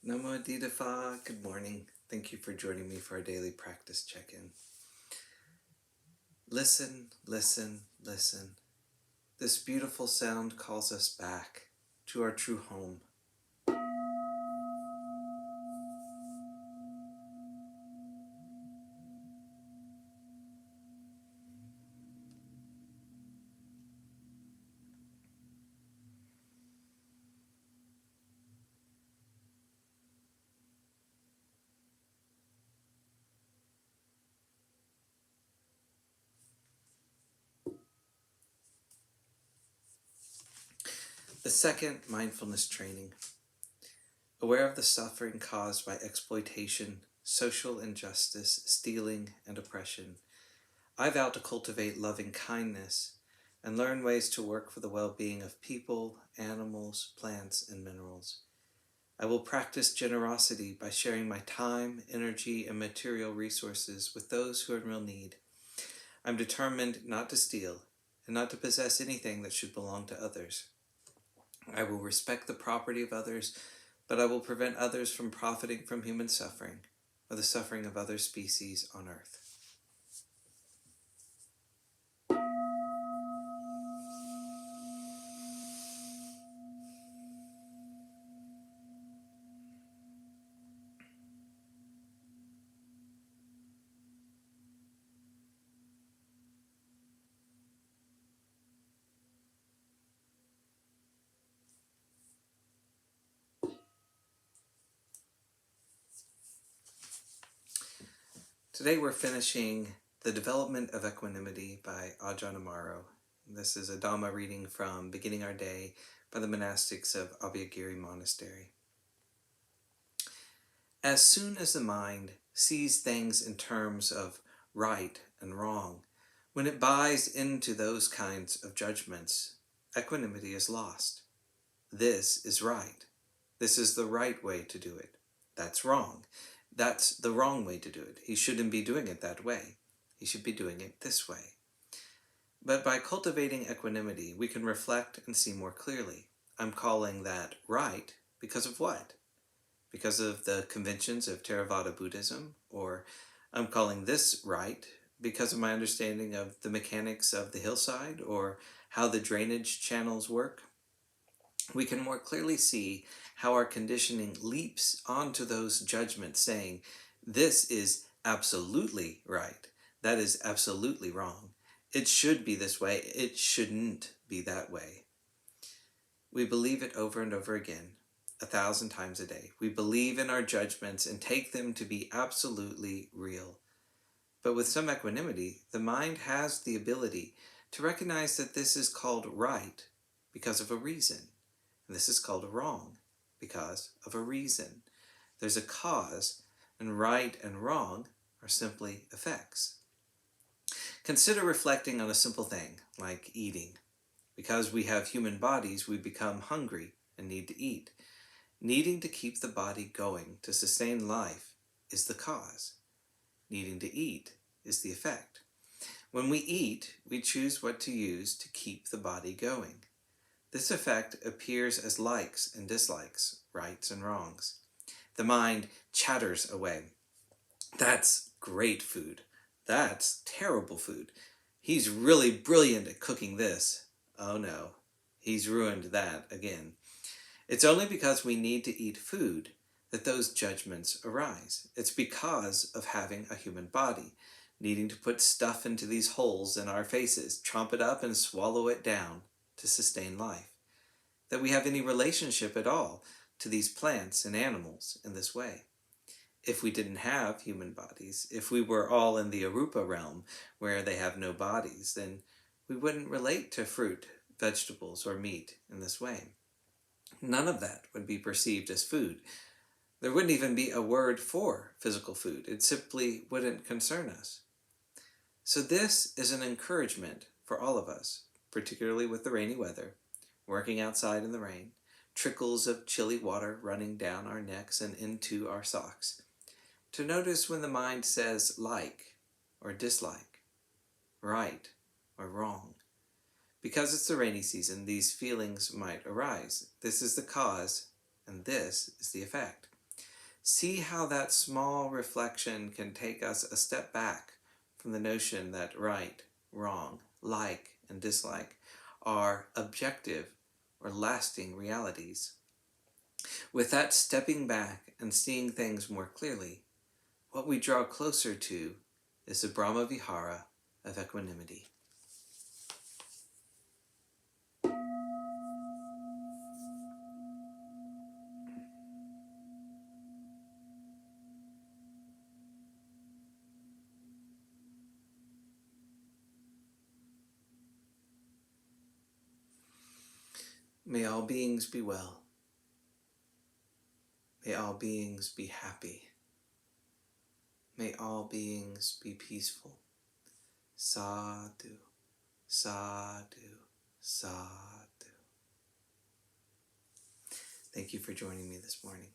Namo Phat, good morning. Thank you for joining me for our daily practice check-in. Listen, listen, listen. This beautiful sound calls us back to our true home. The second mindfulness training. Aware of the suffering caused by exploitation, social injustice, stealing, and oppression, I vow to cultivate loving kindness and learn ways to work for the well-being of people, animals, plants, and minerals. I will practice generosity by sharing my time, energy, and material resources with those who are in real need. I'm determined not to steal and not to possess anything that should belong to others. I will respect the property of others, but I will prevent others from profiting from human suffering or the suffering of other species on earth. Today we're finishing The Development of Equanimity by Ajahn Amaro. This is a Dhamma reading from Beginning Our Day by the monastics of Abhayagiri Monastery. As soon as the mind sees things in terms of right and wrong, when it buys into those kinds of judgments, equanimity is lost. This is right. This is the right way to do it. That's wrong. That's the wrong way to do it. He shouldn't be doing it that way. He should be doing it this way. But by cultivating equanimity, we can reflect and see more clearly. I'm calling that right because of what? Because of the conventions of Theravada Buddhism, or I'm calling this right because of my understanding of the mechanics of the hillside or how the drainage channels work. We can more clearly see how our conditioning leaps onto those judgments saying, this is absolutely right, that is absolutely wrong. It should be this way, it shouldn't be that way. We believe it over and over again, 1,000 times a day. We believe in our judgments and take them to be absolutely real. But with some equanimity, the mind has the ability to recognize that this is called right because of a reason. And this is called wrong because of a reason. There's a cause, and right and wrong are simply effects. Consider reflecting on a simple thing like eating. Because we have human bodies, we become hungry and need to eat. Needing to keep the body going to sustain life is the cause. Needing to eat is the effect. When we eat, we choose what to use to keep the body going. This effect appears as likes and dislikes, rights and wrongs. The mind chatters away. That's great food. That's terrible food. He's really brilliant at cooking this. Oh no, he's ruined that again. It's only because we need to eat food that those judgments arise. It's because of having a human body, needing to put stuff into these holes in our faces, chomp it up and swallow it down to sustain life, that we have any relationship at all to these plants and animals in this way. If we didn't have human bodies, if we were all in the Arupa realm where they have no bodies, then we wouldn't relate to fruit, vegetables, or meat in this way. None of that would be perceived as food. There wouldn't even be a word for physical food. It simply wouldn't concern us. So this is an encouragement for all of us, particularly with the rainy weather, working outside in the rain, trickles of chilly water running down our necks and into our socks, to notice when the mind says like or dislike, right or wrong. Because it's the rainy season, these feelings might arise. This is the cause, and this is the effect. See how that small reflection can take us a step back from the notion that right, wrong, like, and dislike are objective or lasting realities. With that stepping back and seeing things more clearly, what we draw closer to is the Brahma Vihara of equanimity. May all beings be well. May all beings be happy. May all beings be peaceful. Sadhu, sadhu, sadhu. Thank you for joining me this morning.